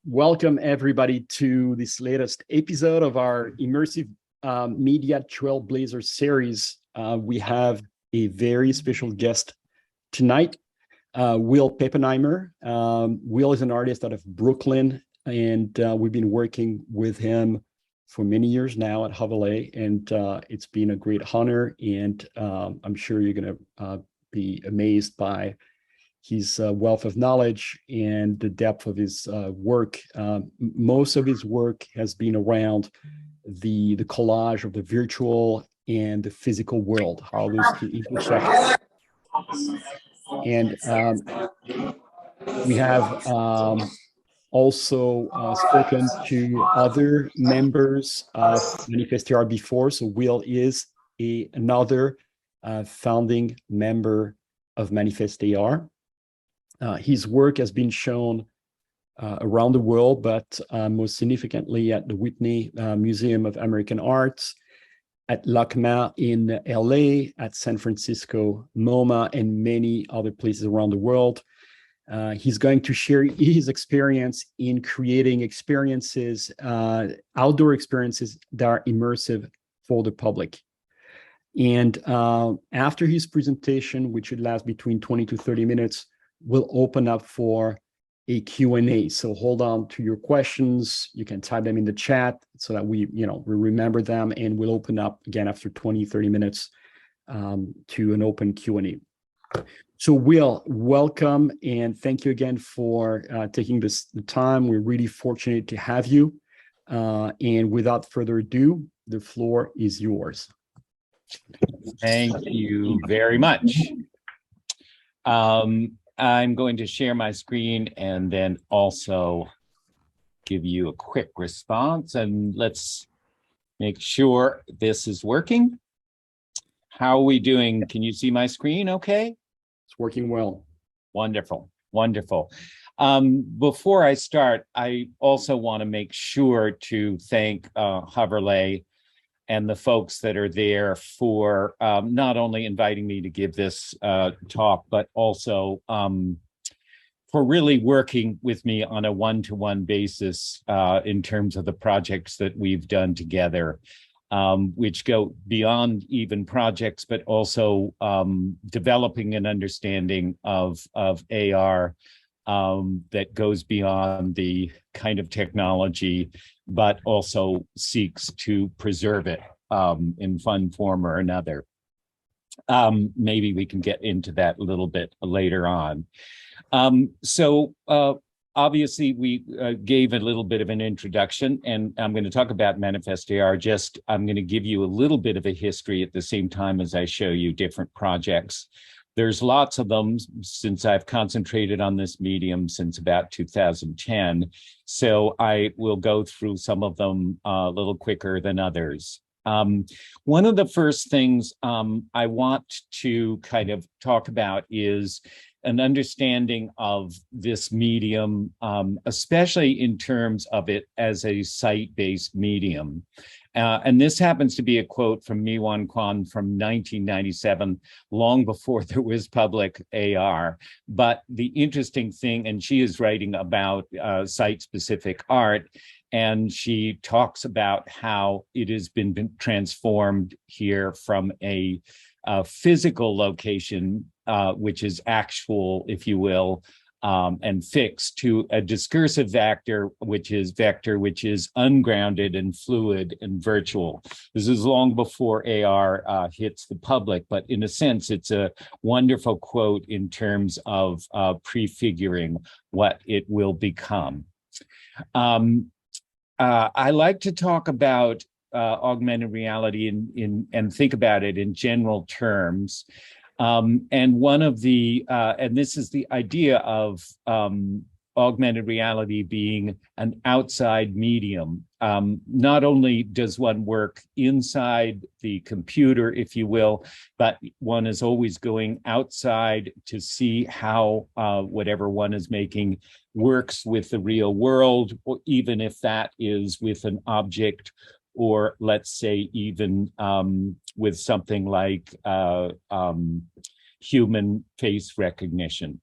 Welcome everybody to this latest episode of our Immersive Media Trailblazer series. We have a very special guest tonight, Will Pappenheimer. Will is an artist out of Brooklyn, and we've been working with him for many years now at Hoverlay, and it's been a great honor, and I'm sure you're going to be amazed by his wealth of knowledge and the depth of his work. Most of his work has been around the collage of the virtual and the physical world, how those two intersect. And we have also spoken to other members of Manifest.AR before. So Will is another founding member of Manifest.AR. His work has been shown around the world, but most significantly at the Whitney Museum of American Arts, at LACMA in LA, at San Francisco MoMA, and many other places around the world. He's going to share his experience in creating experiences, outdoor experiences that are immersive for the public. And after his presentation, which should last between 20 to 30 minutes, we'll open up for a Q&A. So hold on to your questions. You can type them in the chat so that we remember them, and we'll open up again after 20, 30 minutes to an open Q&A. So Will, welcome, and thank you again for taking the time. We're really fortunate to have you. And without further ado, the floor is yours. Thank you very much. I'm going to share my screen and then also give you a quick response, and let's make sure this is working. How are we doing? Can you see my screen okay? It's working well. Wonderful, wonderful. Before I start, I also want to make sure to thank Hoverlay and the folks that are there for not only inviting me to give this talk, but also for really working with me on a one-to-one basis in terms of the projects that we've done together, which go beyond even projects, but also developing an understanding of AR that goes beyond the kind of technology, but also seeks to preserve it in one form or another. Maybe we can get into that a little bit later on. Obviously, we gave a little bit of an introduction, and I'm going to talk about Manifest.AR. I'm going to give you a little bit of a history at the same time as I show you different projects. There's lots of them since I've concentrated on this medium since about 2010. So I will go through some of them a little quicker than others. One of the first things I want to kind of talk about is an understanding of this medium, especially in terms of it as a site-based medium. And this happens to be a quote from Mi-Wan Kwon from 1997, long before there was public AR. But the interesting thing, and she is writing about site-specific art, and she talks about how it has been transformed here from a physical location, which is actual, if you will, and fixed, to a discursive vector, which is ungrounded and fluid and virtual. This is long before AR hits the public, but in a sense, it's a wonderful quote in terms of prefiguring what it will become. I like to talk about augmented reality and think about it in general terms. And one of the, and this is the idea of augmented reality being an outside medium. Not only does one work inside the computer, if you will, but one is always going outside to see how whatever one is making works with the real world, or even if that is with an object, or let's say even with something like human face recognition.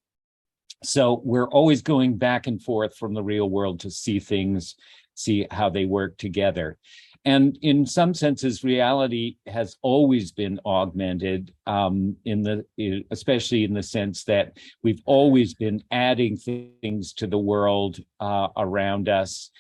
So we're always going back and forth from the real world to see things, see how they work together. And in some senses, reality has always been augmented, especially in the sense that we've always been adding things to the world around us,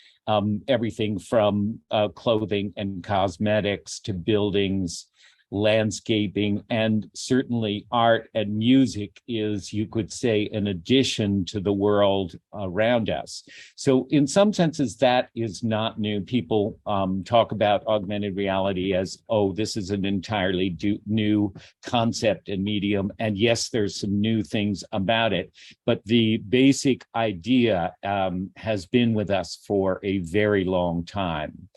everything from clothing and cosmetics to buildings, landscaping, and certainly art and music is, you could say, an addition to the world around us. So in some senses, that is not new. People talk about augmented reality as, oh, this is an entirely new concept and medium. And yes, there's some new things about it, but the basic idea has been with us for a very long time.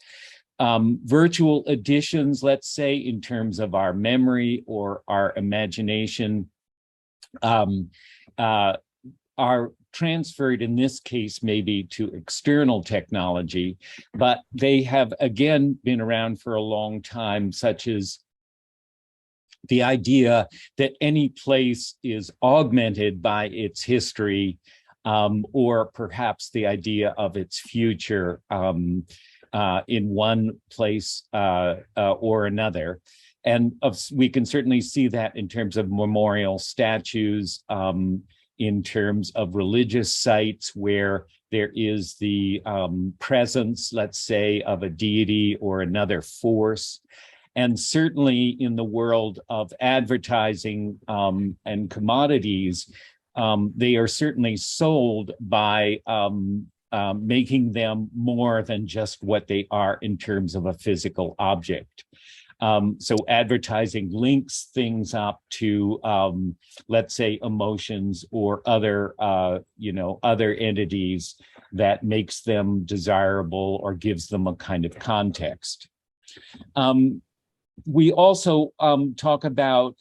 Virtual additions, let's say, in terms of our memory or our imagination, are transferred in this case maybe to external technology, but they have again been around for a long time, such as the idea that any place is augmented by its history, or perhaps the idea of its future in one place or another. And we can certainly see that in terms of memorial statues, in terms of religious sites where there is the presence, let's say, of a deity or another force. And certainly in the world of advertising and commodities, they are certainly sold by making them more than just what they are in terms of a physical object. So advertising links things up to, let's say, emotions or other, other entities that makes them desirable or gives them a kind of context. We also talk about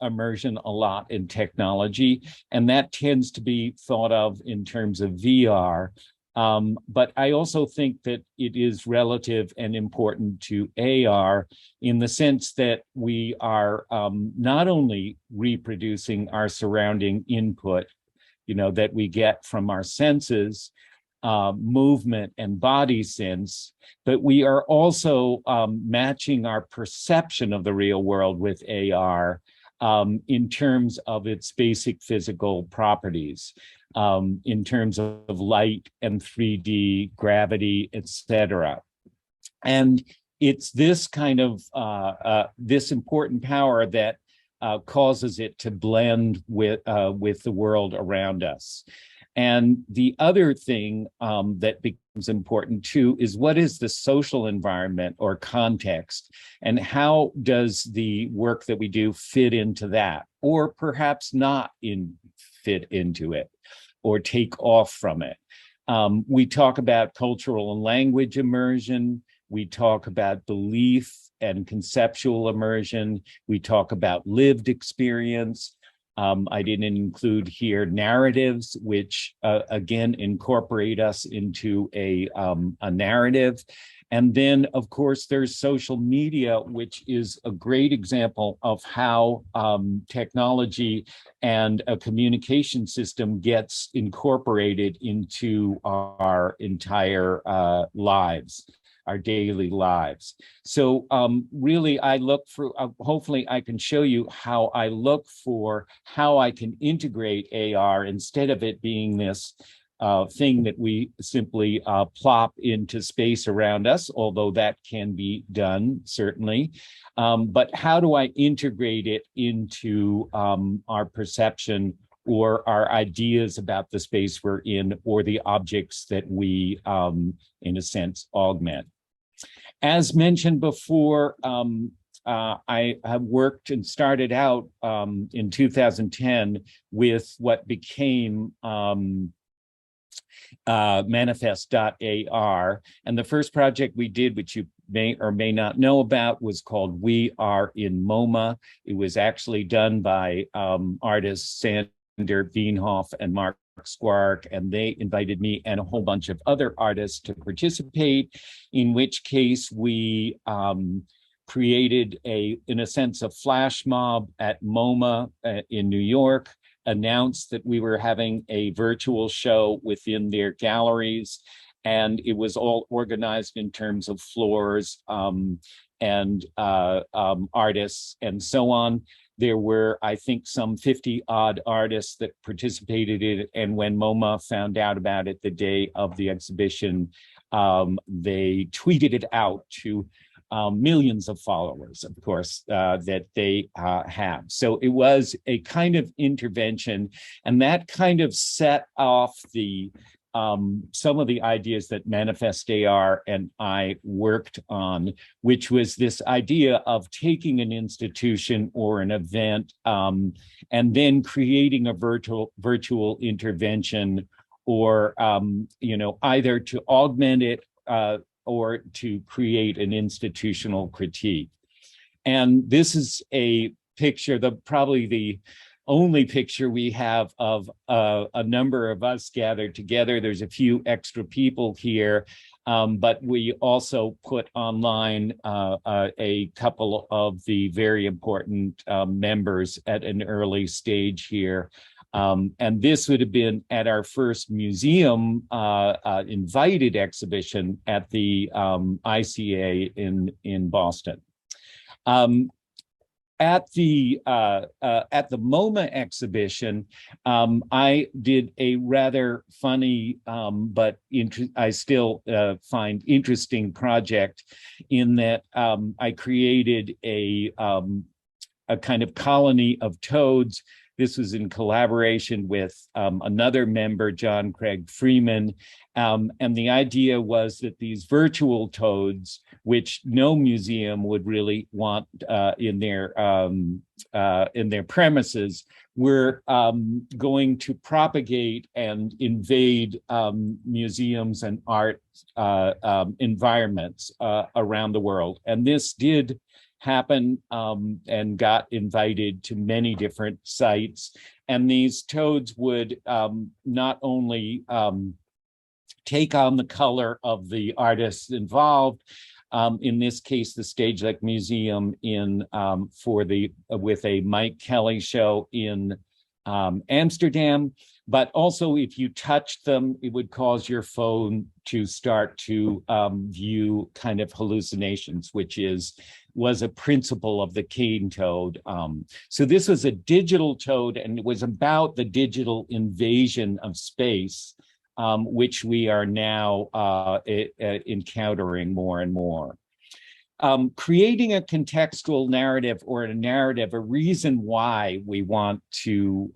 immersion a lot in technology, and that tends to be thought of in terms of VR. But I also think that it is relative and important to AR in the sense that we are not only reproducing our surrounding input, that we get from our senses, movement and body sense, but we are also matching our perception of the real world with AR in terms of its basic physical properties, in terms of light and 3D, gravity, etc. And it's this kind of, this important power that causes it to blend with the world around us. And the other thing that becomes important too is what is the social environment or context, and how does the work that we do fit into that, or perhaps not fit into it, or take off from it. We talk about cultural and language immersion. We talk about belief and conceptual immersion. We talk about lived experience. I didn't include here narratives, which again incorporate us into a narrative. And then, of course, there's social media, which is a great example of how technology and a communication system gets incorporated into our entire lives, our daily lives. So really, I look for, hopefully I can show you how I look for how I can integrate AR instead of it being this thing that we simply plop into space around us, although that can be done, certainly. But how do I integrate it into our perception or our ideas about the space we're in, or the objects that we, in a sense, augment? As mentioned before, I have worked and started out in 2010 with what became Manifest.AR. And the first project we did, which you may or may not know about, was called We Are in MoMA. It was actually done by artists Sander Veenhoff and Mark Squark, and they invited me and a whole bunch of other artists to participate, in which case we created in a sense, a flash mob at MoMA in New York, announced that we were having a virtual show within their galleries, and it was all organized in terms of floors and artists and so on. There were, I think, some 50 odd artists that participated in it. And when MoMA found out about it the day of the exhibition, they tweeted it out to millions of followers, of course, that they have. So it was a kind of intervention, and that kind of set off the some of the ideas that Manifest.AR and I worked on, which was this idea of taking an institution or an event and then creating a virtual intervention, or either to augment it or to create an institutional critique. And this is a picture, probably the only picture we have of a number of us gathered together. There's a few extra people here, but we also put online a couple of the very important members at an early stage here. And this would have been at our first museum invited exhibition at the ICA in Boston. At the MoMA exhibition, I did a rather funny, but I still find interesting project in that I created a kind of colony of toads. This was in collaboration with another member, John Craig Freeman. And the idea was that these virtual toads, which no museum would really want in their premises, were going to propagate and invade museums and art environments around the world. And this did happen and got invited to many different sites. And these toads would not only take on the color of the artists involved, in this case, the Stage Lake Museum with a Mike Kelly show in Amsterdam, but also if you touched them, it would cause your phone to start to view kind of hallucinations, which was a principle of the cane toad. So this was a digital toad, and it was about the digital invasion of space, which we are now encountering more and more. Creating a contextual narrative or a narrative, a reason why we want to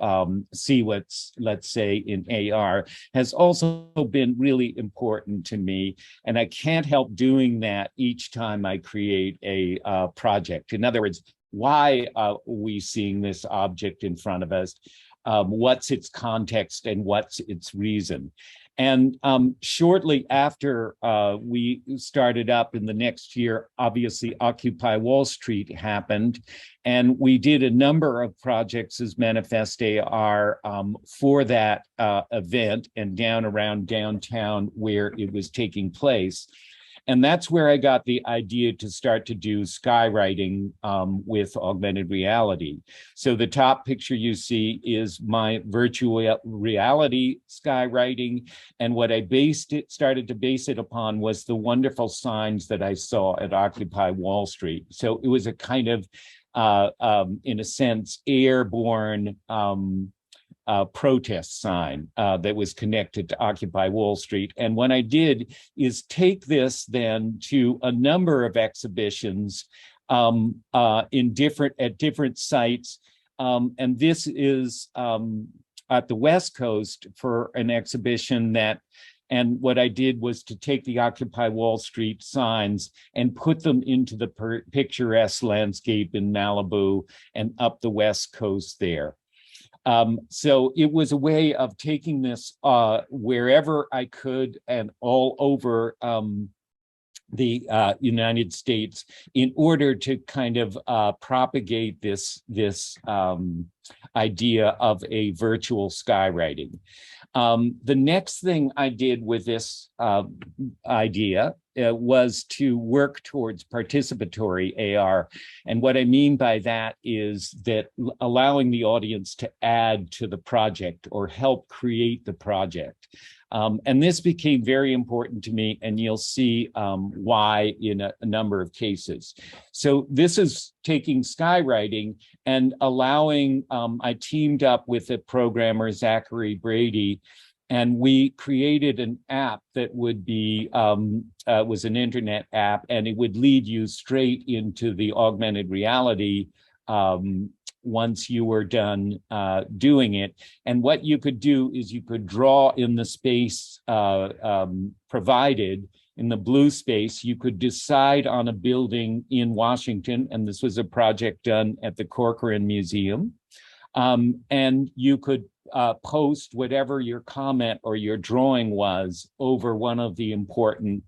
see what's, let's say, in AR, has also been really important to me. And I can't help doing that each time I create a project. In other words, why are we seeing this object in front of us? What's its context and what's its reason? And shortly after we started up in the next year, obviously Occupy Wall Street happened, and we did a number of projects as Manifest.AR for that event and down around downtown where it was taking place. And that's where I got the idea to start to do skywriting with augmented reality. So the top picture you see is my virtual reality skywriting. And what I started to base it upon was the wonderful signs that I saw at Occupy Wall Street. So it was a kind of, in a sense, airborne protest sign that was connected to Occupy Wall Street. And what I did is take this then to a number of exhibitions at different sites. And this is at the West Coast for an exhibition and what I did was to take the Occupy Wall Street signs and put them into the picturesque landscape in Malibu and up the West Coast there. So it was a way of taking this wherever I could and all over the United States in order to kind of propagate this idea of a virtual skywriting. The next thing I did with this idea was to work towards participatory AR. And what I mean by that is that allowing the audience to add to the project or help create the project. And this became very important to me, and you'll see why in a number of cases. So this is taking skywriting and allowing, I teamed up with a programmer, Zachary Brady, and we created an app that would be, was an internet app, and it would lead you straight into the augmented reality once you were done doing it. And what you could do is you could draw in the space provided. In the blue space, you could decide on a building in Washington, and this was a project done at the Corcoran Museum. And you could post whatever your comment or your drawing was over one of the important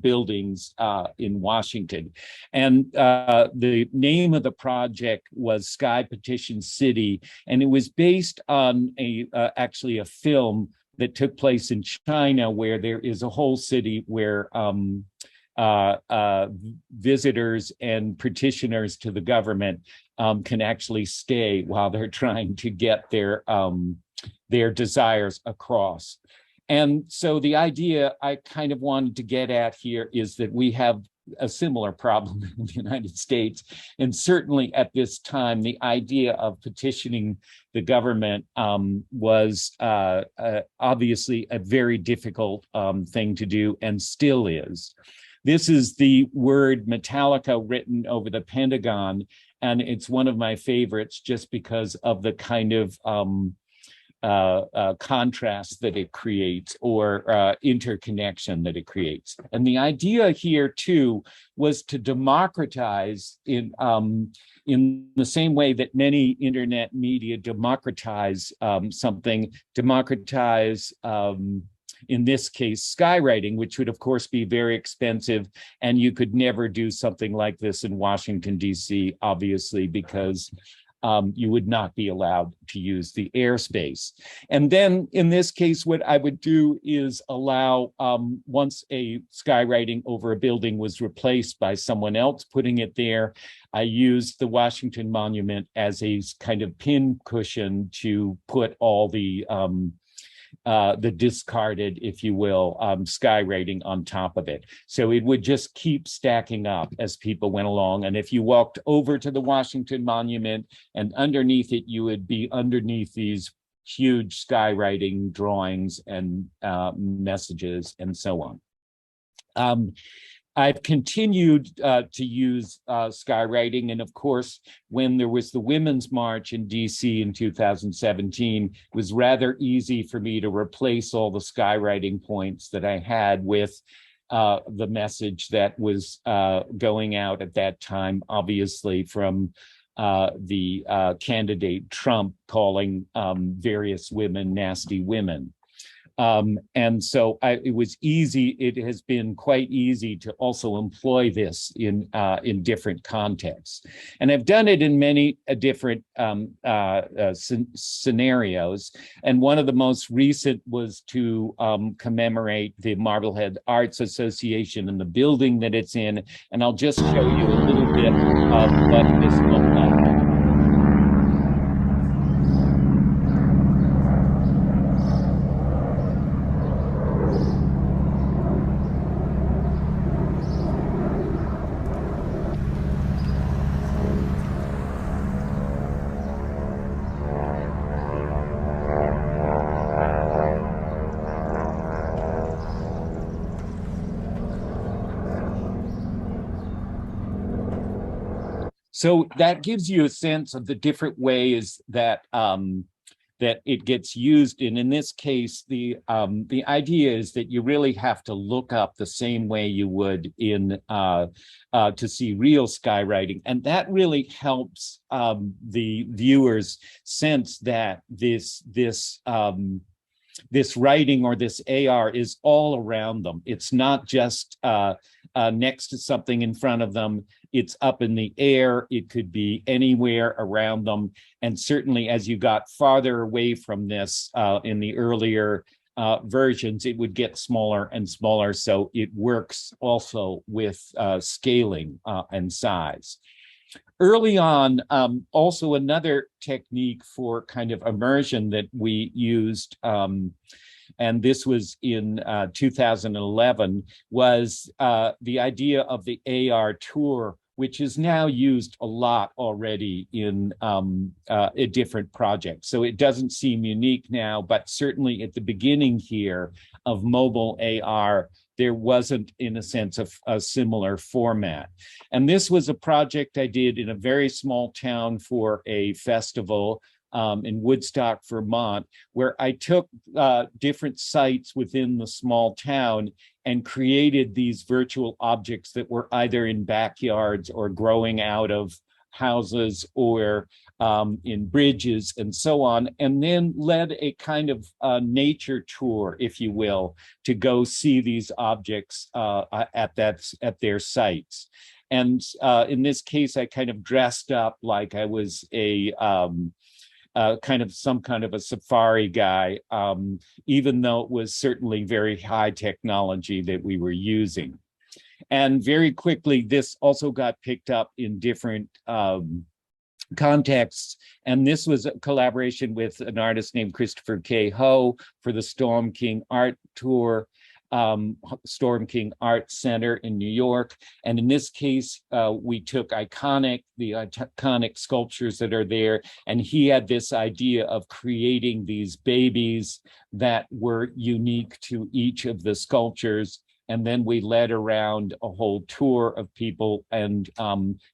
buildings in Washington. And the name of the project was Sky Petition City, and it was based on actually a film that took place in China, where there is a whole city where visitors and petitioners to the government can actually stay while they're trying to get their desires across. And so the idea I kind of wanted to get at here is that we have a similar problem in the United States. And certainly at this time, the idea of petitioning the government was obviously a very difficult thing to do, and still is. This is the word Metallica written over the Pentagon, and it's one of my favorites just because of the kind of contrast that it creates, or interconnection that it creates. And the idea here too was to democratize in the same way that many internet media democratize something, democratize in this case, skywriting, which would of course be very expensive. And you could never do something like this in Washington, DC, obviously, because you would not be allowed to use the airspace. And then in this case, what I would do is allow, once a skywriting over a building was replaced by someone else putting it there, I used the Washington Monument as a kind of pin cushion to put all the discarded, if you will, skywriting on top of it. So it would just keep stacking up as people went along. And if you walked over to the Washington Monument and underneath it, you would be underneath these huge skywriting drawings and messages and so on. I've continued to use skywriting, and of course, when there was the Women's March in DC in 2017, it was rather easy for me to replace all the skywriting points that I had with the message that was going out at that time, obviously from the candidate Trump calling various women nasty women. And so it was easy. It has been quite easy to also employ this in different contexts. And I've done it in many different scenarios. And one of the most recent was to commemorate the Marblehead Arts Association and the building that it's in. And I'll just show you a little bit of what this looked like. So that gives you a sense of the different ways that that it gets used in. In this case, the idea is that you really have to look up the same way you would in to see real skywriting, and that really helps the viewers sense that this this writing or this AR is all around them. It's not just next to something in front of them. It's up in the air. It could be anywhere around them. And certainly as you got farther away from this in the earlier versions, it would get smaller and smaller. So it works also with scaling and size. Early on, also another technique for kind of immersion that we used, and this was in 2011, was the idea of the AR tour, which is now used a lot already in different projects. So it doesn't seem unique now, but certainly at the beginning here of mobile AR, there wasn't, in a sense, a similar format. And this was a project I did in a very small town for a festival in Woodstock, Vermont, where I took different sites within the small town and created these virtual objects that were either in backyards or growing out of houses or in bridges and so on, and then led a kind of nature tour, if you will, to go see these objects at their sites. And in this case, I kind of dressed up like I was a some kind of a safari guy, even though it was certainly very high technology that we were using. And very quickly, this also got picked up in different contexts. And this was a collaboration with an artist named Christopher K. Ho for the Storm King Art Tour, Storm King Art Center in New York. And in this case, we took the iconic sculptures that are there. And he had this idea of creating these babies that were unique to each of the sculptures. And then we led around a whole tour of people and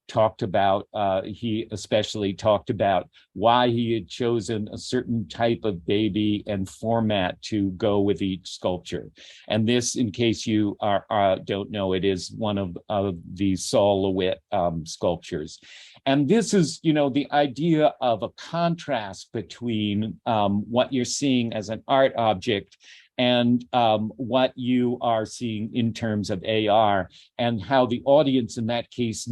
talked about, he especially talked about why he had chosen a certain type of baby and format to go with each sculpture. And this, in case you don't know, it is one of the Saul Lewitt sculptures. And this is, the idea of a contrast between what you're seeing as an art object and what you are seeing in terms of AR, and how the audience in that case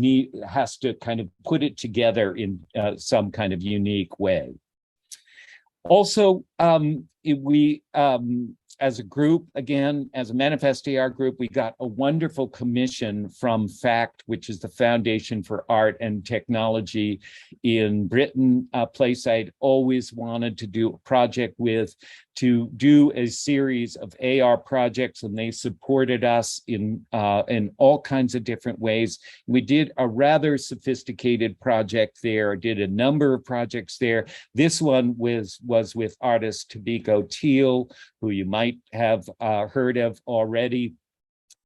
has to kind of put it together in some kind of unique way. Also, we, as a group, again, as a Manifest.AR group, we got a wonderful commission from FACT, which is the Foundation for Art and Technology in Britain, a place I'd always wanted to do a project with, to do a series of AR projects, and they supported us in all kinds of different ways. We did a rather sophisticated project there, did a number of projects there. This one was with artist Tabiko Teal, who you might have heard of already.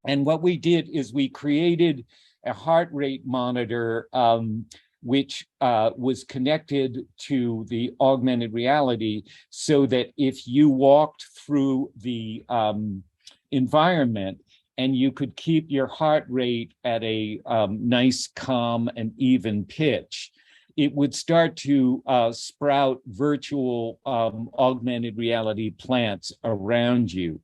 And what we did is we created a heart rate monitor which was connected to the augmented reality, so that if you walked through the environment and you could keep your heart rate at a nice, calm, and even pitch, it would start to sprout virtual augmented reality plants around you.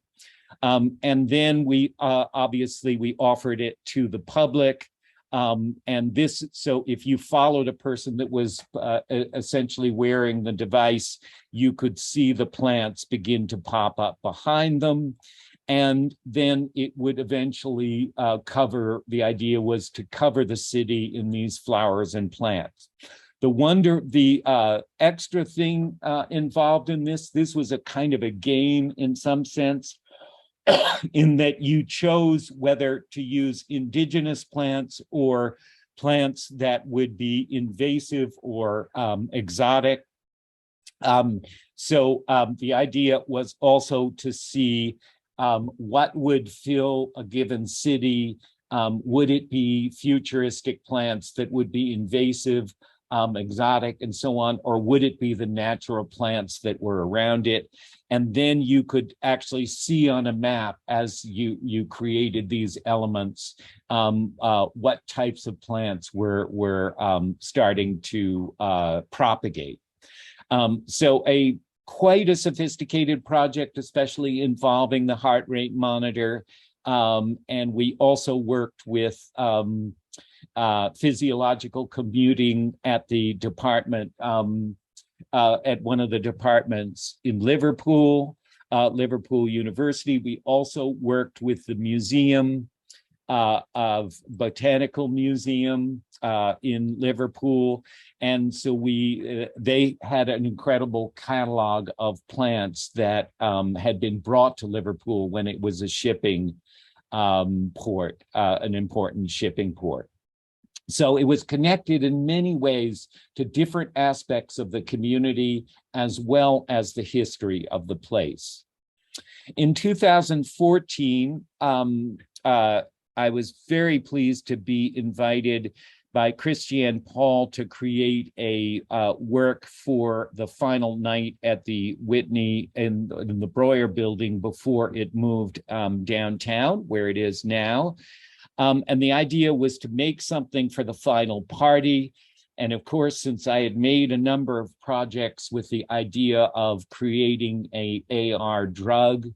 And then we obviously we offered it to the public. And this, so if you followed a person that was essentially wearing the device, you could see the plants begin to pop up behind them. And then it would eventually the idea was to cover the city in these flowers and plants. The extra thing involved in this was a kind of a game in some sense, in that you chose whether to use indigenous plants or plants that would be invasive or exotic. So the idea was also to see what would fill a given city. Would it be futuristic plants that would be invasive, exotic, and so on, or would it be the natural plants that were around it? And then you could actually see on a map, as you created these elements, what types of plants were starting to propagate. So a quite a sophisticated project, especially involving the heart rate monitor. And we also worked with physiological commuting at the department, at one of the departments in Liverpool, Liverpool University. We also worked with the Museum of Botanical Museum in Liverpool. And so they had an incredible catalog of plants that had been brought to Liverpool when it was a shipping port, an important shipping port. So it was connected in many ways to different aspects of the community, as well as the history of the place. In 2014, I was very pleased to be invited by Christiane Paul to create a work for the final night at the Whitney in the Breuer building before it moved downtown, where it is now. And the idea was to make something for the final party. And of course, since I had made a number of projects with the idea of creating a AR drug,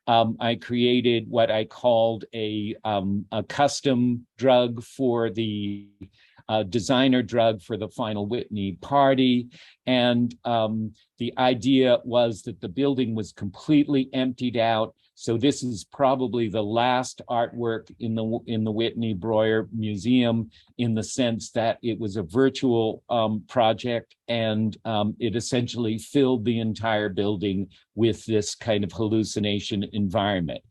I created what I called a custom drug for the designer drug for the final Whitney party. And the idea was that the building was completely emptied out. So this is probably the last artwork in the Whitney Breuer Museum, in the sense that it was a virtual project, and it essentially filled the entire building with this kind of hallucination environment.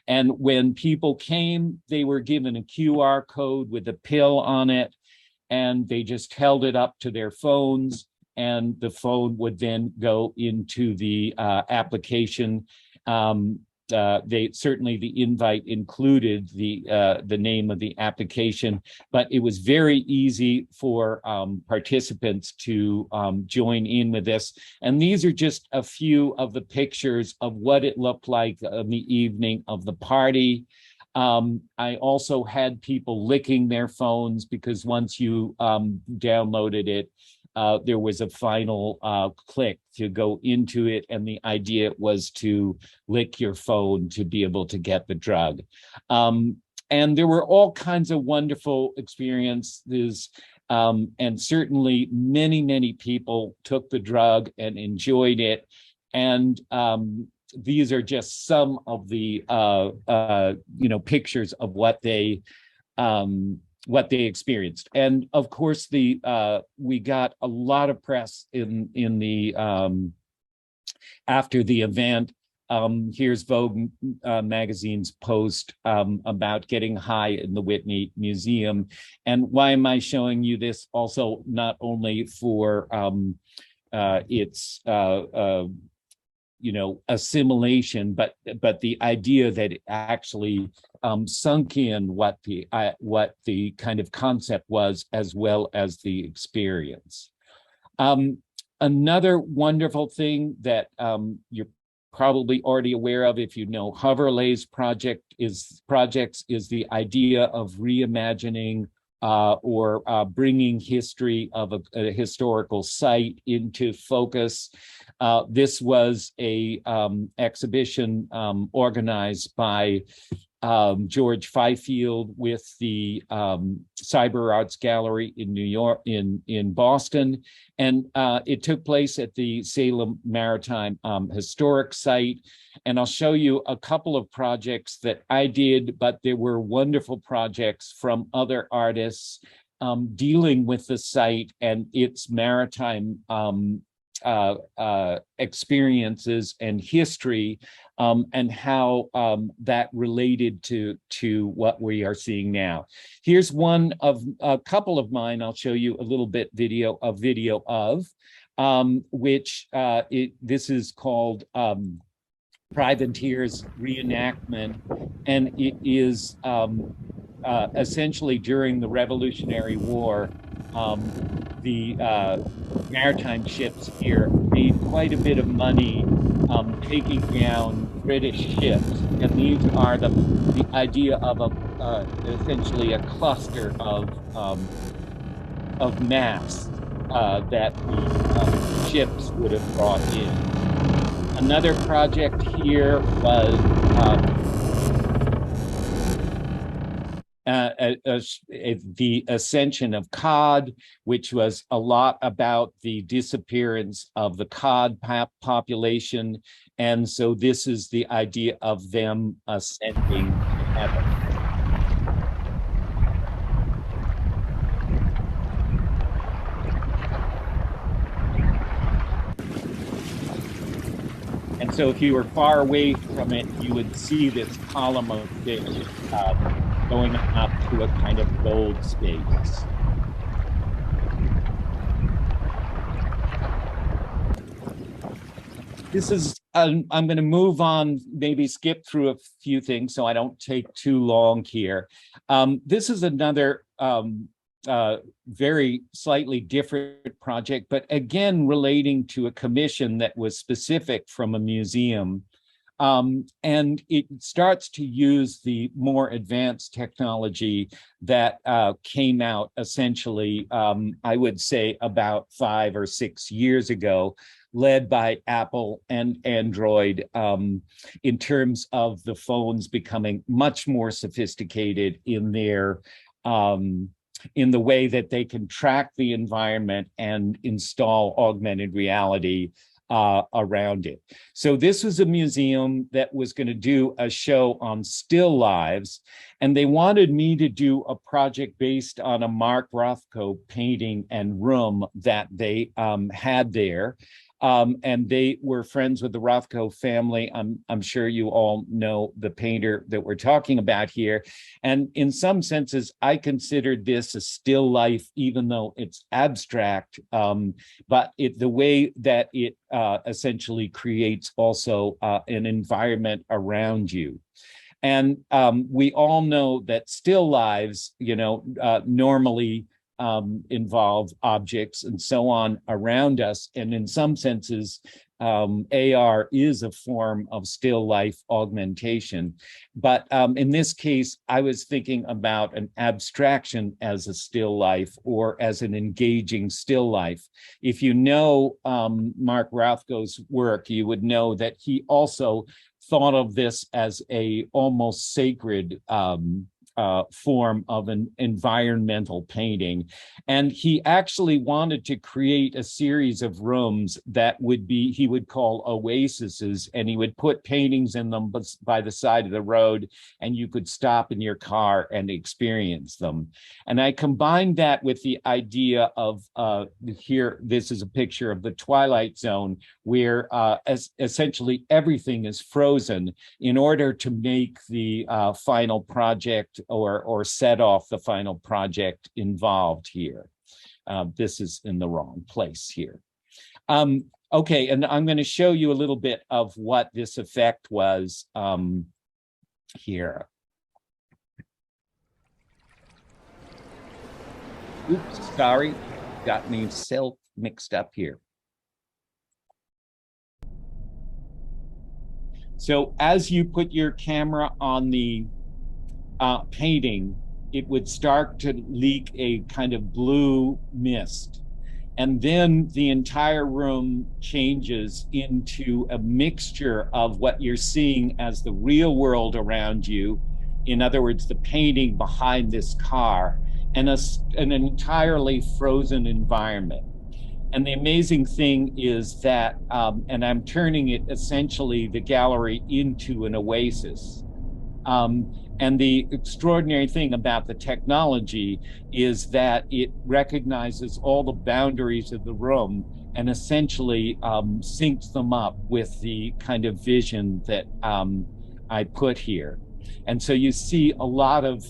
And when people came, they were given a QR code with a pill on it, and they just held it up to their phones, and the phone would then go into the application. The invite included the name of the application, but it was very easy for participants to join in with this. And these are just a few of the pictures of what it looked like on the evening of the party. I also had people licking their phones, because once you downloaded it, there was a final click to go into it, and the idea was to lick your phone to be able to get the drug. And there were all kinds of wonderful experiences, and certainly many people took the drug and enjoyed it. And these are just some of the pictures of what they experienced. And of course, we got a lot of press in the after the event. Here's Vogue magazine's post about getting high in the Whitney Museum. And why am I showing you this? Also, not only for its assimilation, but the idea that it actually sunk in what the kind of concept was, as well as the experience. Another wonderful thing that you're probably already aware of, if you know Hoverlay's projects, is the idea of reimagining or bringing history of a historical site into focus. This was a exhibition organized by George Fifield with the Cyber Arts Gallery in New York, in Boston. And it took place at the Salem Maritime Historic Site. And I'll show you a couple of projects that I did, but there were wonderful projects from other artists dealing with the site and its maritime experiences and history, and how that related to what we are seeing now. Here's one of a couple of mine. I'll show you a little bit video of, which this is called Privateer's Reenactment, and it is essentially during the Revolutionary War. The maritime ships here made quite a bit of money taking down British ships, and these are the idea of essentially a cluster of masts that the ships would have brought in. Another project here was the ascension of cod, which was a lot about the disappearance of the cod population. And so this is the idea of them ascending to heaven. And so if you were far away from it, you would see this column of fish going up to a kind of gold space. This is, I'm going to move on, maybe skip through a few things so I don't take too long here. This is another very slightly different project, but again, relating to a commission that was specific from a museum. And it starts to use the more advanced technology that came out essentially, I would say about 5 or 6 years ago, led by Apple and Android, in terms of the phones becoming much more sophisticated in their in the way that they can track the environment and install augmented reality around it. So this was a museum that was going to do a show on still lives, and they wanted me to do a project based on a Mark Rothko painting and room that they had there. And they were friends with the Rothko family. I'm sure you all know the painter that we're talking about here. And in some senses, I considered this a still life, even though it's abstract, but the way that it essentially creates also an environment around you. And we all know that still lives, normally involve objects and so on around us. And in some senses, AR is a form of still life augmentation. But in this case, I was thinking about an abstraction as a still life or as an engaging still life. If you know Mark Rothko's work, you would know that he also thought of this as a almost sacred form of an environmental painting. And he actually wanted to create a series of rooms that would be, he would call oases, and he would put paintings in them by the side of the road, and you could stop in your car and experience them. And I combined that with the idea of here, this is a picture of the Twilight Zone, where essentially everything is frozen in order to make the final project or set off the final project involved here. This is in the wrong place here. Okay, and I'm going to show you a little bit of what this effect was here. Oops, sorry, got me self mixed up here. So as you put your camera on the painting, it would start to leak a kind of blue mist. And then the entire room changes into a mixture of what you're seeing as the real world around you. In other words, the painting behind this car, and an entirely frozen environment. And the amazing thing is that, and I'm turning it essentially, the gallery, into an oasis. And the extraordinary thing about the technology is that it recognizes all the boundaries of the room and essentially syncs them up with the kind of vision that I put here. And so you see a lot of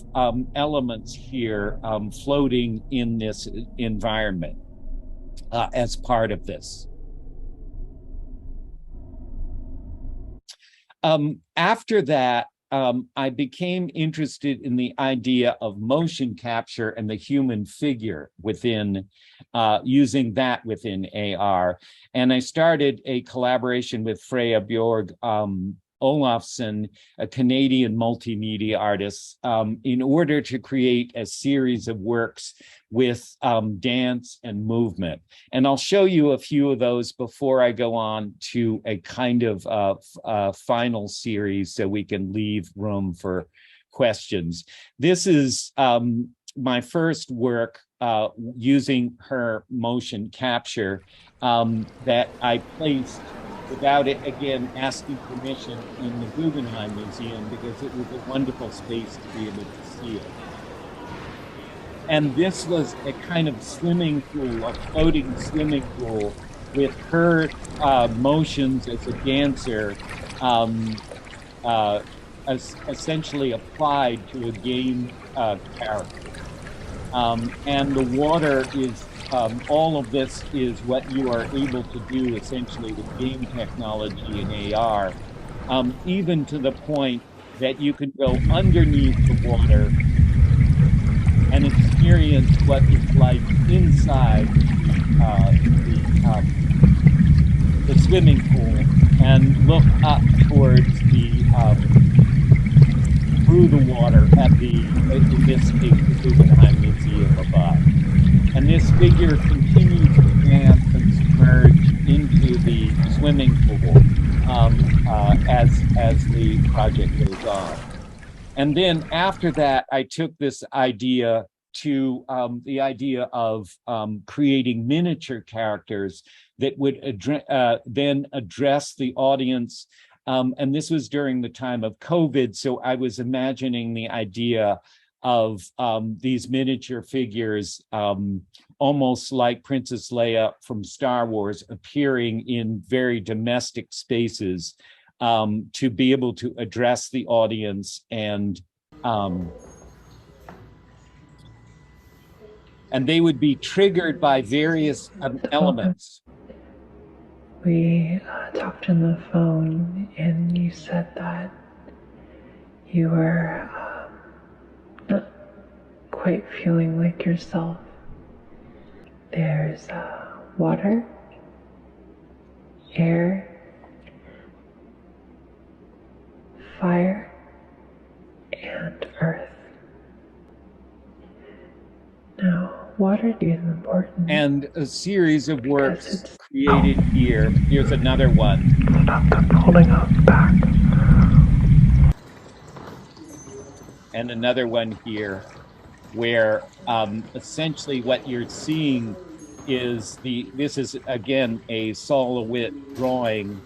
elements here floating in this environment as part of this. After that, I became interested in the idea of motion capture and the human figure within, using that within AR. And I started a collaboration with Freya Bjorg Olafson, a Canadian multimedia artist, in order to create a series of works with dance and movement. And I'll show you a few of those before I go on to a kind of final series so we can leave room for questions. This is my first work using her motion capture that I placed without it, again, asking permission in the Guggenheim Museum, because it was a wonderful space to be able to see it. And this was a kind of swimming pool, a floating swimming pool with her motions as a dancer essentially applied to a game character. And the water is, all of this is what you are able to do essentially with game technology and AR, even to the point that you can go underneath the water and experience what it's like inside the swimming pool and look up towards the through the water at the, in this case, the Guggenheim Museum above. And this figure continues to dance and submerge into the swimming pool as the project goes on. And then after that, I took this idea to the idea of creating miniature characters that would then address the audience. And this was during the time of COVID, so I was imagining the idea of these miniature figures, almost like Princess Leia from Star Wars, appearing in very domestic spaces to be able to address the audience, and they would be triggered by various elements. We talked on the phone, and you said that you were not quite feeling like yourself. There's water, air, fire, and earth. Now, water is important. And a series of works created here. Here's another one. Holding up back. And another one here, where essentially what you're seeing is this is again a Sol-LeWitt drawing,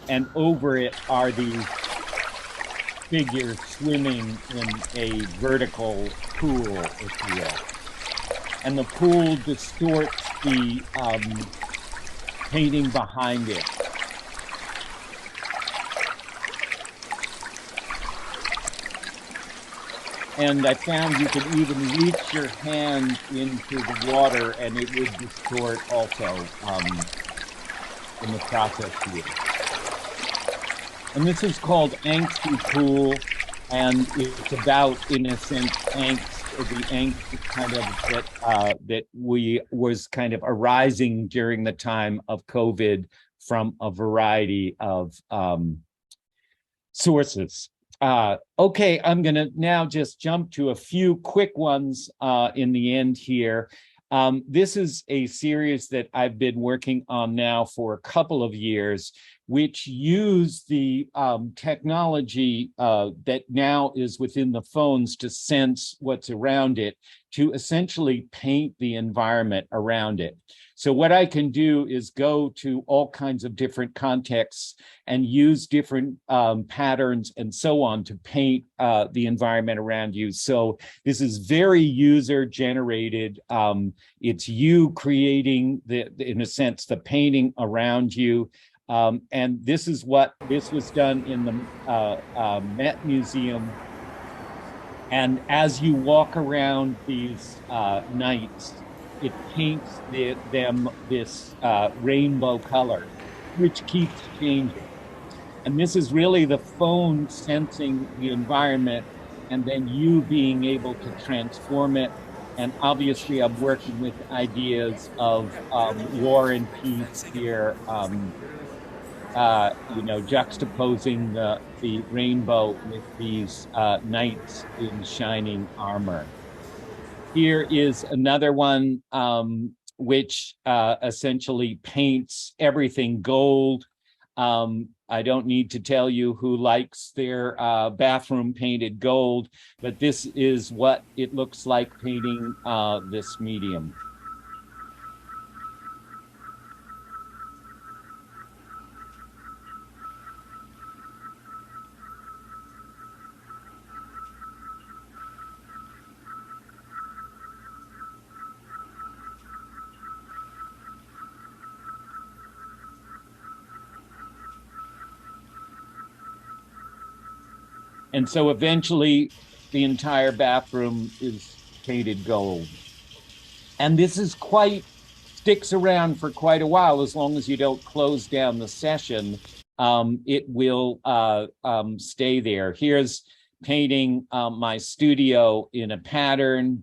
and over it are these figures swimming in a vertical pool, if you will. And the pool distorts the painting behind it. And I found you could even reach your hand into the water and it would distort also in the process here. And this is called Angsty Pool, and it's about, in a sense, angst, the angst kind of that was kind of arising during the time of COVID from a variety of sources. Okay, I'm going to now just jump to a few quick ones in the end here. This is a series that I've been working on now for a couple of years, which use the technology that now is within the phones to sense what's around it, to essentially paint the environment around it. So what I can do is go to all kinds of different contexts and use different patterns and so on to paint the environment around you. So this is very user generated. It's you creating, in a sense, the painting around you. And this is what this was done in the Met Museum. And as you walk around these nights, it paints them this rainbow color, which keeps changing. And this is really the phone sensing the environment and then you being able to transform it. And obviously I'm working with ideas of war and peace here, you know, juxtaposing the rainbow with these knights in shining armor. Here is another one which essentially paints everything gold. I don't need to tell you who likes their bathroom painted gold, but this is what it looks like painting this medium. And so eventually the entire bathroom is painted gold. And this is sticks around for quite a while. As long as you don't close down the session, it will stay there. Here's painting my studio in a pattern.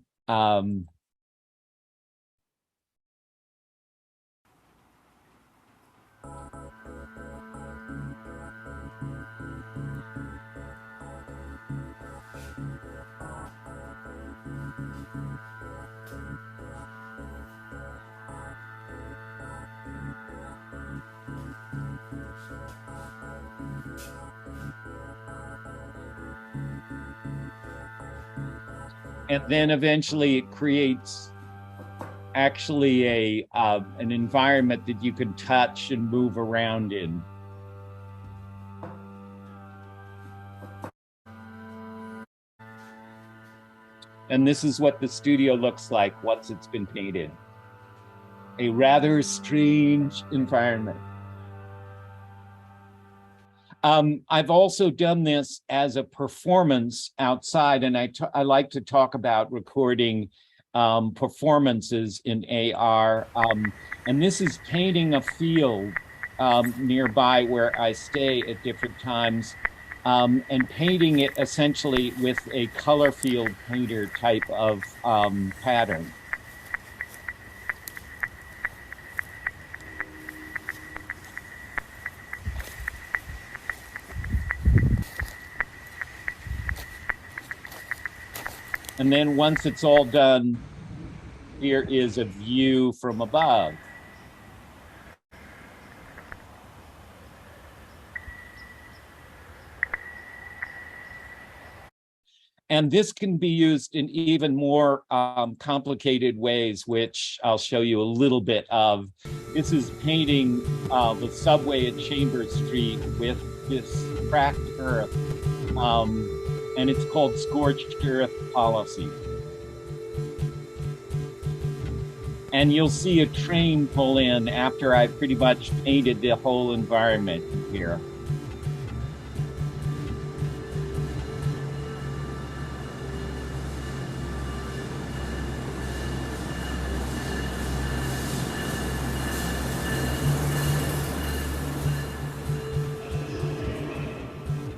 And then eventually it creates actually an environment that you can touch and move around in. And this is what the studio looks like once it's been painted. A rather strange environment. I've also done this as a performance outside, and I like to talk about recording performances in AR. And this is painting a field nearby where I stay at different times, and painting it essentially with a color field painter type of pattern. And then once it's all done, here is a view from above. And this can be used in even more complicated ways, which I'll show you a little bit of. This is painting the subway at Chambers Street with this cracked earth. And it's called Scorched Earth Policy. And you'll see a train pull in after I pretty much painted the whole environment here.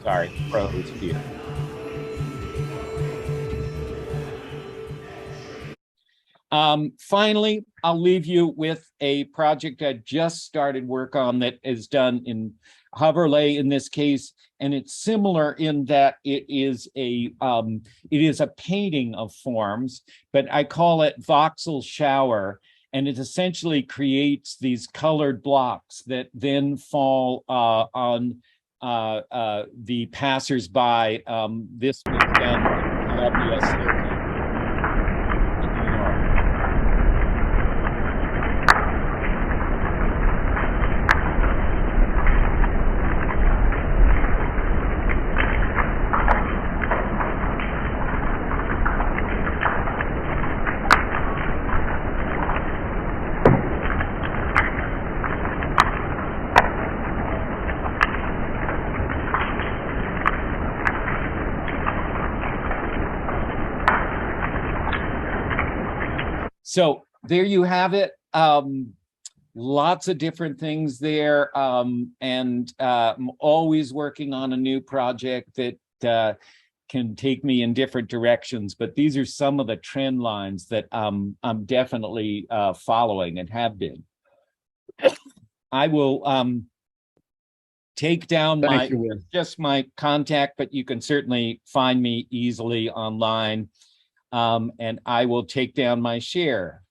Sorry, froze here. Finally, I'll leave you with a project I just started work on that is done in Hoverlay in this case, and it's similar in that it is a painting of forms, but I call it voxel shower, and it essentially creates these colored blocks that then fall on the passersby. This was done in Columbia. So there you have it. Lots of different things there. And I'm always working on a new project that can take me in different directions. But these are some of the trend lines that I'm definitely following and have been. I will take down Thank you, Will. just my contact, but you can certainly find me easily online. And I will take down my share.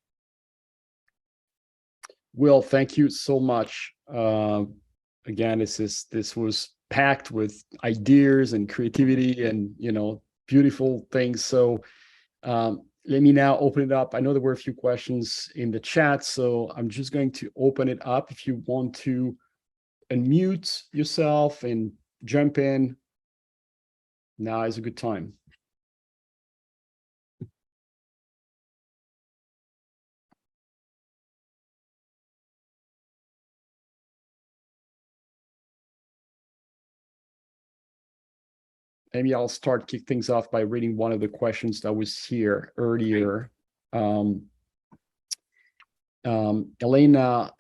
Will, thank you so much. Again, this was packed with ideas and creativity and beautiful things. So let me now open it up. I know there were a few questions in the chat, so I'm just going to open it up. If you want to unmute yourself and jump in, now is a good time. Maybe I'll kick things off by reading one of the questions that was here earlier. Elena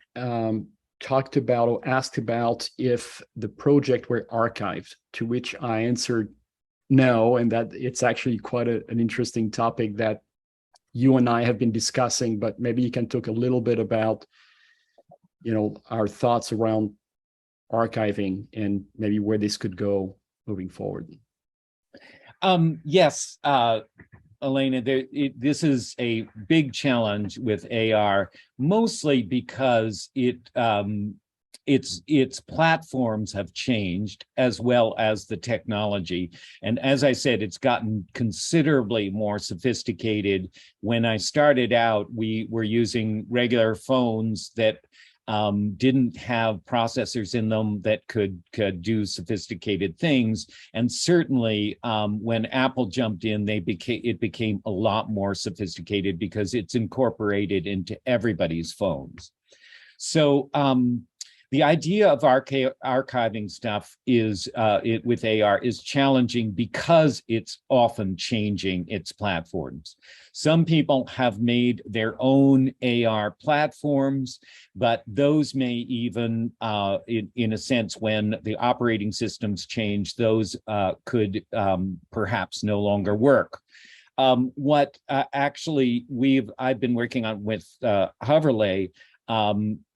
talked about or asked about if the project were archived, to which I answered no, and that it's actually quite an interesting topic that you and I have been discussing, but maybe you can talk a little bit about, our thoughts around archiving and maybe where this could go moving forward. Yes, Elena, this is a big challenge with AR, mostly because its platforms have changed as well as the technology. And as I said, it's gotten considerably more sophisticated. When I started out, we were using regular phones that didn't have processors in them that could do sophisticated things. And certainly when Apple jumped in, it became a lot more sophisticated because it's incorporated into everybody's phones. So the idea of archiving stuff is with AR is challenging because it's often changing its platforms. Some people have made their own AR platforms, but those may even, in a sense, when the operating systems change, those could perhaps no longer work. What actually I've been working on with Hoverlay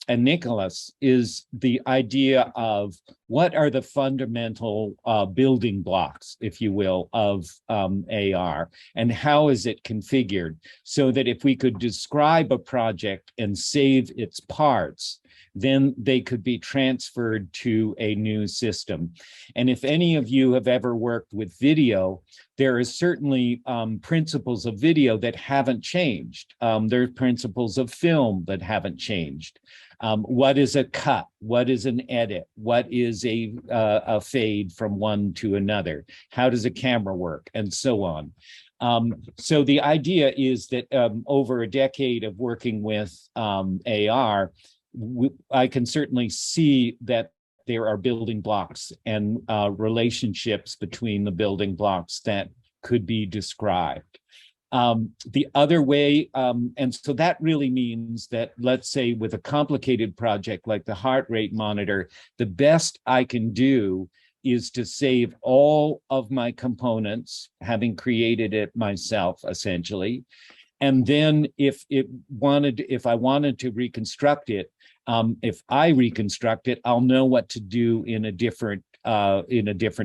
and Nicholas is the idea of what are the fundamental building blocks, if you will, of AR, and how is it configured so that if we could describe a project and save its parts, then they could be transferred to a new system. And if any of you have ever worked with video, there is certainly principles of video that haven't changed. There are principles of film that haven't changed. What is a cut? What is an edit? What is a fade from one to another? How does a camera work? And so on. So the idea is that over a decade of working with AR, I can certainly see that there are building blocks and relationships between the building blocks that could be described. The other way, and so that really means that, let's say with a complicated project like the heart rate monitor, the best I can do is to save all of my components, having created it myself, essentially. And then if I wanted to reconstruct it, if I reconstruct it, I'll know what to do in a different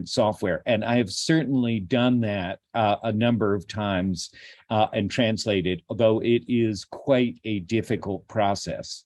software. And I have certainly done that a number of times and translated, although it is quite a difficult process.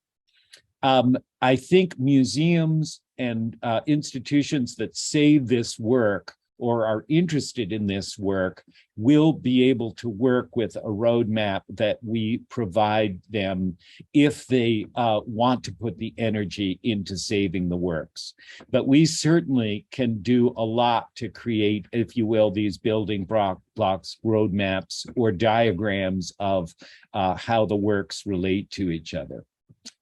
I think museums and institutions that save this work or are interested in this work will be able to work with a roadmap that we provide them if they want to put the energy into saving the works. But we certainly can do a lot to create, if you will, these building blocks, roadmaps, or diagrams of how the works relate to each other.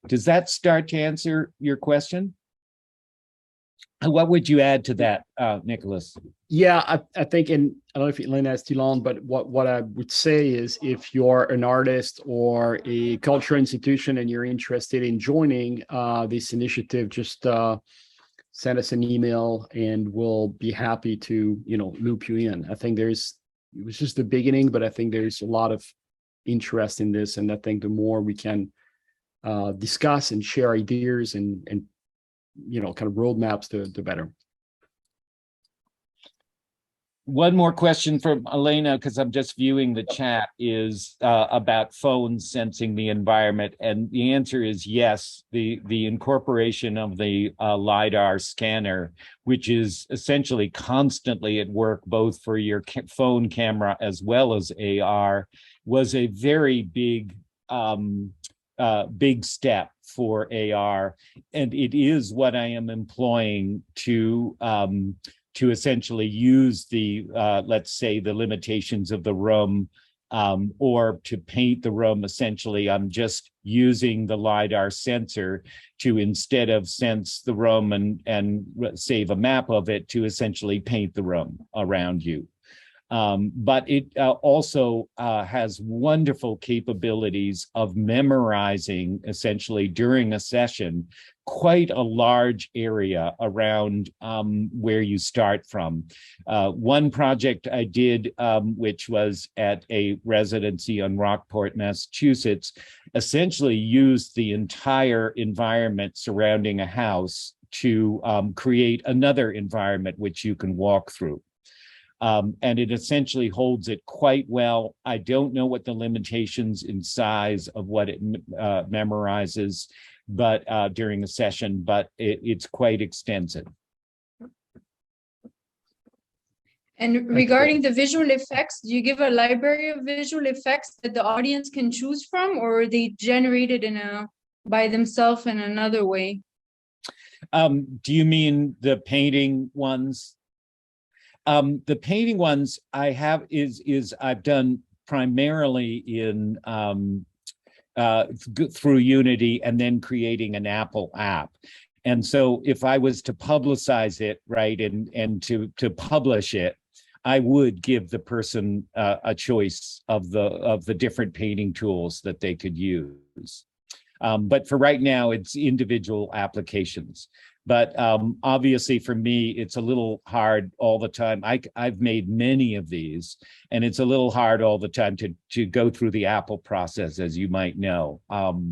Does that start to answer your question? What would you add to that, Nicholas? Yeah, I think, and I don't know if Elena is still on, but what I would say is if you're an artist or a cultural institution and you're interested in joining this initiative, just send us an email and we'll be happy to, loop you in. I think it was just the beginning, but I think there's a lot of interest in this. And I think the more we can discuss and share ideas and kind of roadmaps, the better. One more question from Elena, because I'm just viewing the chat, is about phones sensing the environment. And the answer is yes. The incorporation of the LiDAR scanner, which is essentially constantly at work, both for your phone camera as well as AR, was a very big step for AR. And it is what I am employing to essentially use the, let's say, the limitations of the room, or to paint the room. Essentially, I'm just using the LiDAR sensor to, instead of sense the room and save a map of it, to essentially paint the room around you. But it also has wonderful capabilities of memorizing, essentially during a session, quite a large area around where you start from. One project I did, which was at a residency on Rockport, Massachusetts, essentially used the entire environment surrounding a house to create another environment which you can walk through. And it essentially holds it quite well. I don't know what the limitations in size of what it memorizes, but during a session, but it's quite extensive. And regarding the visual effects, do you give a library of visual effects that the audience can choose from, or are they generated by themselves in another way? Do you mean the painting ones? The painting ones I have I've done primarily in through Unity, and then creating an Apple app. And so if I was to publicize it, right, and to publish it, I would give the person a choice of the different painting tools that they could use. But for right now, it's individual applications. But obviously for me, it's a little hard all the time. I've made many of these, and it's a little hard all the time to go through the Apple process, as you might know,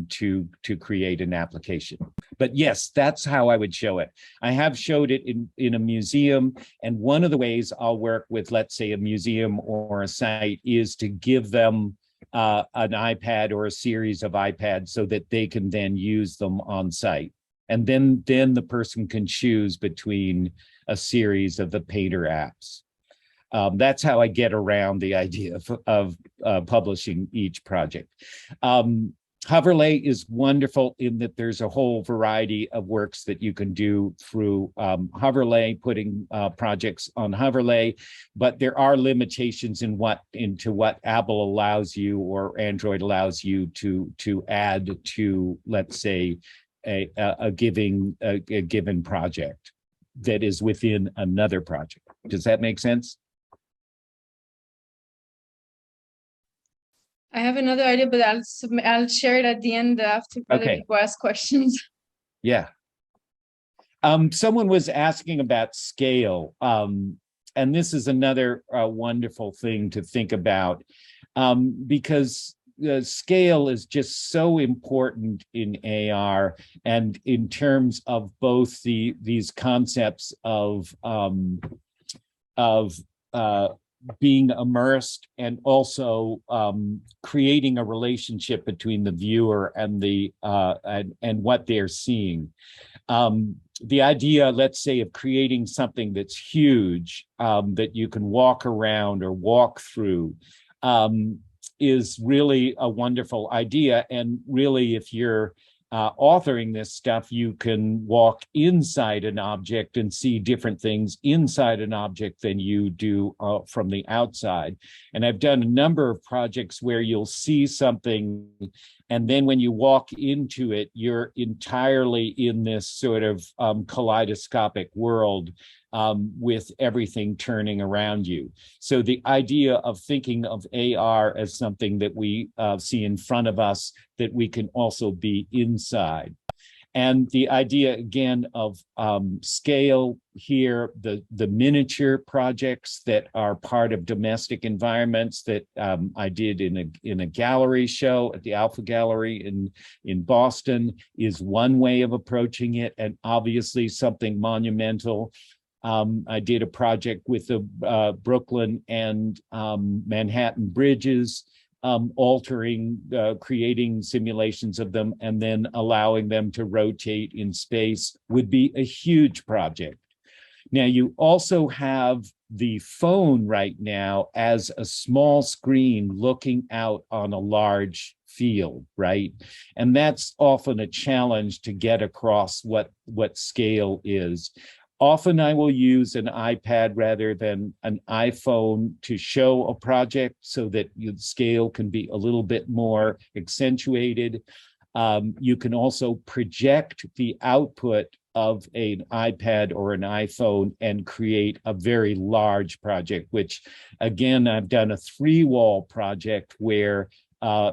to create an application. But yes, that's how I would show it. I have showed it in a museum, and one of the ways I'll work with, let's say, a museum or a site, is to give them an iPad or a series of iPads so that they can then use them on site. And then the person can choose between a series of the Painter apps. That's how I get around the idea of publishing each project. Hoverlay is wonderful in that there's a whole variety of works that you can do through Hoverlay, putting projects on Hoverlay, but there are limitations into what Apple allows you or Android allows you to add to, let's say, a given project that is within another project. Does that make sense? I have another idea, but I'll share it at the end after other people ask questions. Yeah. Someone was asking about scale, and this is another wonderful thing to think about, because scale is just so important in AR, and in terms of both these concepts of being immersed, and also creating a relationship between the viewer and and what they're seeing. The idea, let's say, of creating something that's huge, that you can walk around or walk through, is really a wonderful idea. And really, if you're authoring this stuff, you can walk inside an object and see different things inside an object than you do from the outside. And I've done a number of projects where you'll see something, and then when you walk into it, you're entirely in this sort of kaleidoscopic world, with everything turning around you. So the idea of thinking of AR as something that we see in front of us, that we can also be inside. And the idea again of scale here, the miniature projects that are part of domestic environments that I did in a gallery show at the Alpha Gallery in Boston is one way of approaching it, and obviously something monumental. I did a project with the Brooklyn and Manhattan bridges, creating simulations of them and then allowing them to rotate in space would be a huge project. Now, you also have the phone right now as a small screen looking out on a large field, right? And that's often a challenge to get across what scale is. Often I will use an iPad rather than an iPhone to show a project so that the scale can be a little bit more accentuated. You can also project the output of an iPad or an iPhone and create a very large project, which again, I've done a 3-wall project where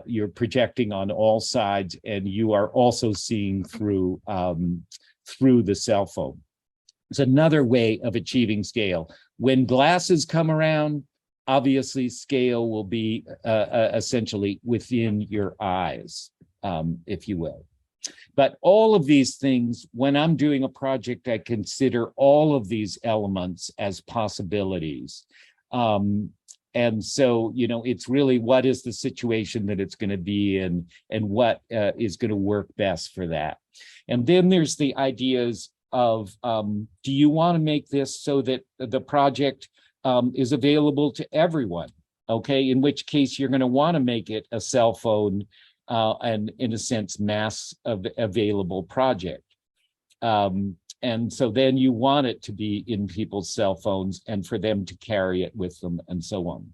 you're projecting on all sides and you are also seeing through the cell phone. It's another way of achieving scale. When glasses come around, obviously scale will be essentially within your eyes, if you will. But all of these things, when I'm doing a project, I consider all of these elements as possibilities. And so, you know, it's really what is the situation that it's going to be in and what is going to work best for that. And then there's the ideas of, do you want to make this so that the project is available to everyone? Okay, in which case you're going to want to make it a cell phone and in a sense, mass available project. And so then you want it to be in people's cell phones and for them to carry it with them and so on.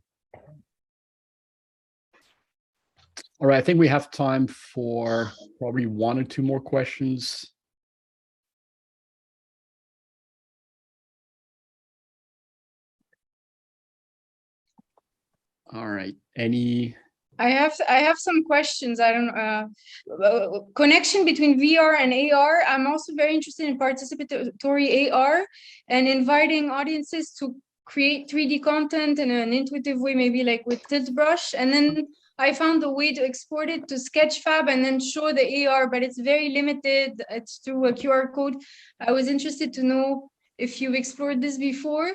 All right, I think we have time for probably 1 or 2 more questions. All right, any? I have some questions. I don't know. Connection between VR and AR. I'm also very interested in participatory AR and inviting audiences to create 3D content in an intuitive way, maybe like with Tilt Brush. And then I found a way to export it to Sketchfab and then show the AR, but it's very limited. It's through a QR code. I was interested to know if you've explored this before.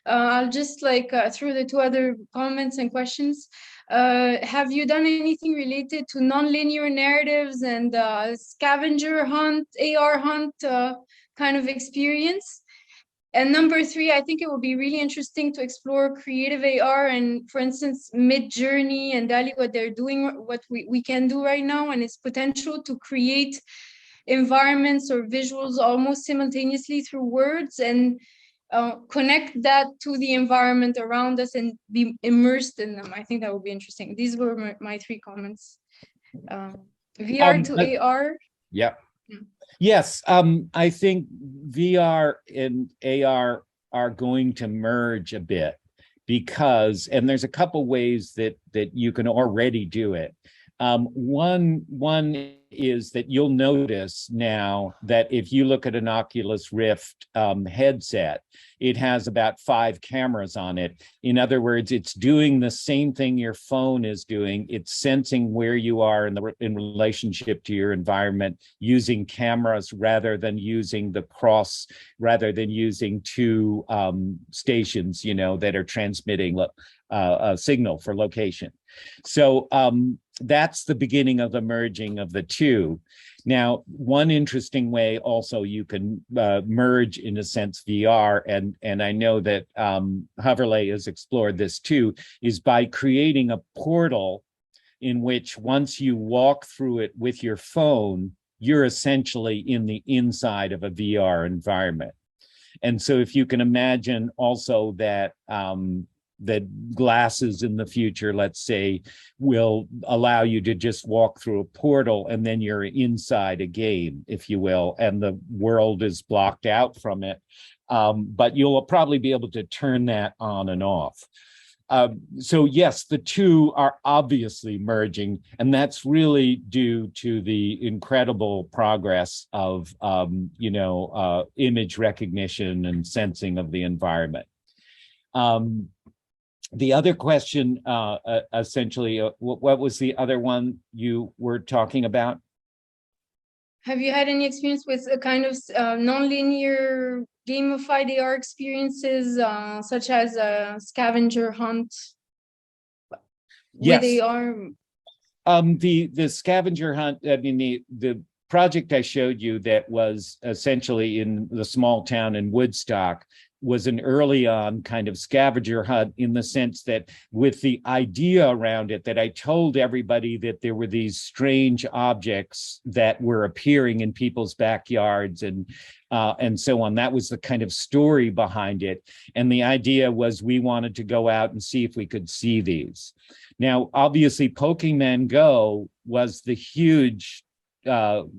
I'll just through the 2 other comments and questions. Have you done anything related to nonlinear narratives and scavenger hunt, AR hunt kind of experience? And number 3, I think it would be really interesting to explore creative AR and, for instance, Midjourney and DALL-E, what they're doing, what we can do right now, and its potential to create environments or visuals almost simultaneously through words and connect that to the environment around us and be immersed in them. I think that would be interesting. These were my 3 comments. VR to AR. Yeah. Yes, I think VR and AR are going to merge a bit because, and there's a couple ways that you can already do it. One is that you'll notice now that if you look at an Oculus Rift headset, it has about 5 cameras on it. In other words, it's doing the same thing your phone is doing. It's sensing where you are in relationship to your environment, using cameras rather than using rather than using 2 stations, you know, that are transmitting a signal for location. So that's the beginning of the merging of the 2. Now, one interesting way also you can merge, in a sense, VR, and I know that Hoverlay has explored this too, is by creating a portal in which once you walk through it with your phone, you're essentially in the inside of a VR environment. And so if you can imagine also that that glasses in the future, let's say, will allow you to just walk through a portal and then you're inside a game, if you will, and the world is blocked out from it. But you'll probably be able to turn that on and off. So yes, the two are obviously merging, and that's really due to the incredible progress of image recognition and sensing of the environment. The other question, essentially, what was the other one you were talking about? Have you had any experience with a kind of non-linear gamified AR experiences, such as a scavenger hunt Yes. with AR? The scavenger hunt, I mean, the project I showed you that was essentially in the small town in Woodstock was an early on kind of scavenger hunt, in the sense that with the idea around it that I told everybody that there were these strange objects that were appearing in people's backyards and so on. That was the kind of story behind it. And the idea was we wanted to go out and see if we could see these. Now, obviously, Pokemon Go was the huge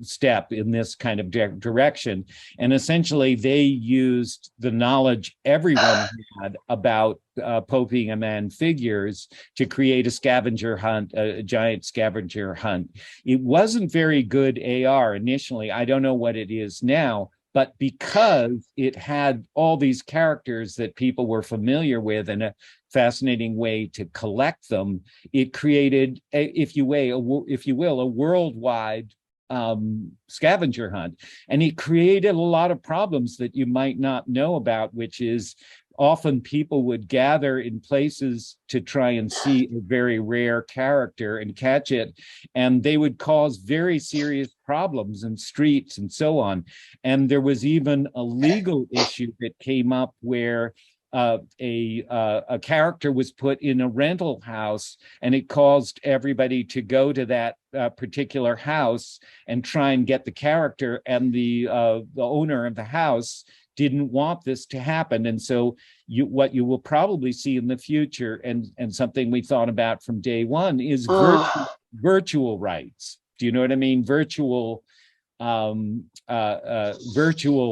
step in this kind of direction. And essentially, they used the knowledge everyone had about Pokemon figures to create a scavenger hunt, a giant scavenger hunt. It wasn't very good AR initially. I don't know what it is now, but because it had all these characters that people were familiar with and a fascinating way to collect them, it created, if you will, a worldwide scavenger hunt. And it created a lot of problems that you might not know about, which is often people would gather in places to try and see a very rare character and catch it, and they would cause very serious problems in streets and so on. And there was even a legal issue that came up where a character was put in a rental house, and it caused everybody to go to that particular house and try and get the character, and the owner of the house didn't want this to happen. And so what you will probably see in the future, and something we thought about from day one, is virtual rights. Do you know what I mean? Virtual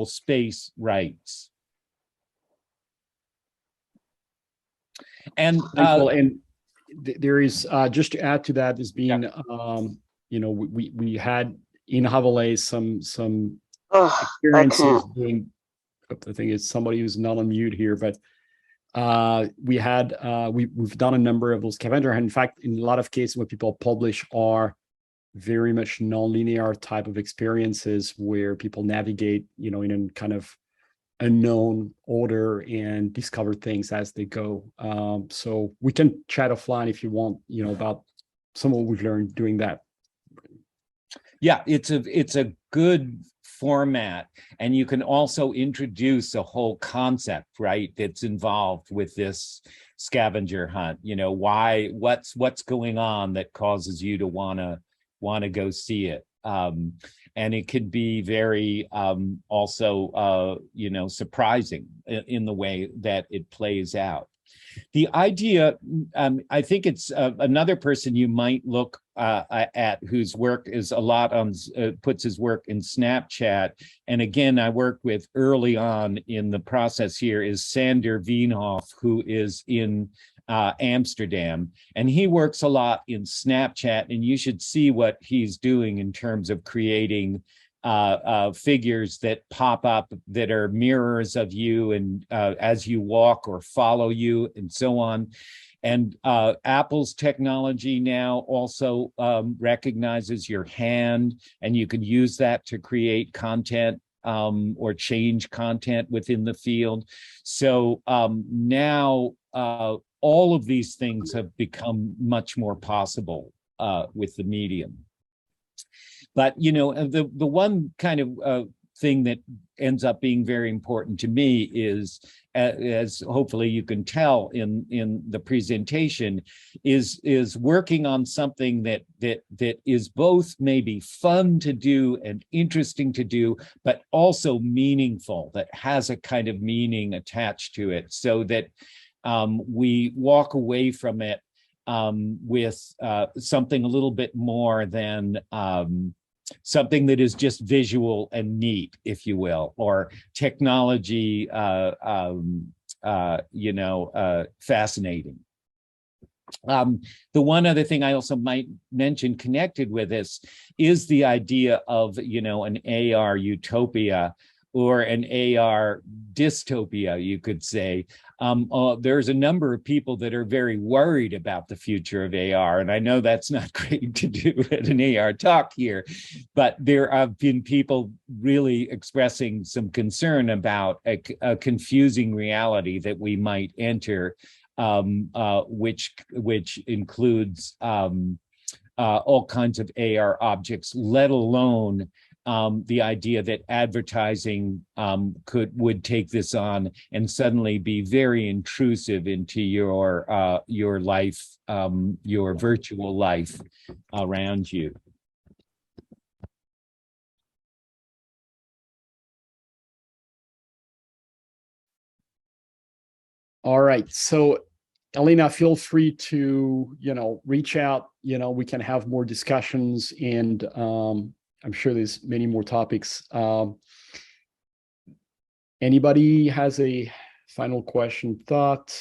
space rights. And there is just to add to that, there's been we had in Hoverlay some experiences doing. I think it's somebody who's not on mute here, but we've done a number of those scavenger. In fact, in a lot of cases, what people publish are very much non-linear type of experiences where people navigate, in a kind of unknown order and discover things as they go. So we can chat offline if you want, about some of what we've learned doing that. Yeah, it's a good format, and you can also introduce a whole concept, right, that's involved with this scavenger hunt. What's going on that causes you to want to go see it. And it could be very also surprising in the way that it plays out. The idea, I think it's another person you might look at whose work is a lot on, puts his work in Snapchat. And again, I worked with early on in the process here, is Sander Veenhoff, who is in Amsterdam, and he works a lot in Snapchat, and you should see what he's doing in terms of creating figures that pop up that are mirrors of you, and as you walk or follow you, and so on. And Apple's technology now also recognizes your hand, and you can use that to create content or change content within the field. So now all of these things have become much more possible with the medium. But, the one kind of thing that ends up being very important to me is, as hopefully you can tell in the presentation, is working on something that is both maybe fun to do and interesting to do, but also meaningful, that has a kind of meaning attached to it, so that we walk away from it with something a little bit more than something that is just visual and neat, if you will, or technology, fascinating. The one other thing I also might mention connected with this is the idea of, an AR utopia or an AR dystopia, you could say. There's a number of people that are very worried about the future of AR, and I know that's not great to do at an AR talk here, but there have been people really expressing some concern about a confusing reality that we might enter, which includes all kinds of AR objects, let alone the idea that advertising would take this on and suddenly be very intrusive into your life, your virtual life around you. All right. So, Elena, feel free to, reach out. We can have more discussions, and I'm sure there's many more topics. Anybody has a final question, thought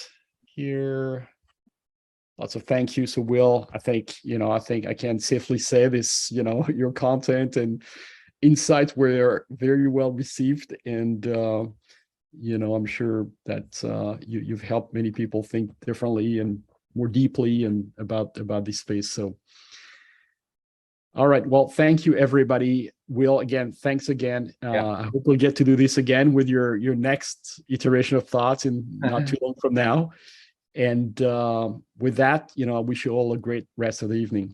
here? Lots of thank you. So, Will, I think I can safely say this, your content and insights were very well received, and I'm sure that you've helped many people think differently and more deeply and about this space. So, all right. Well, thank you, everybody. Will, again, thanks again. I hope we'll get to do this again with your next iteration of thoughts in not too long from now. And with that, I wish you all a great rest of the evening.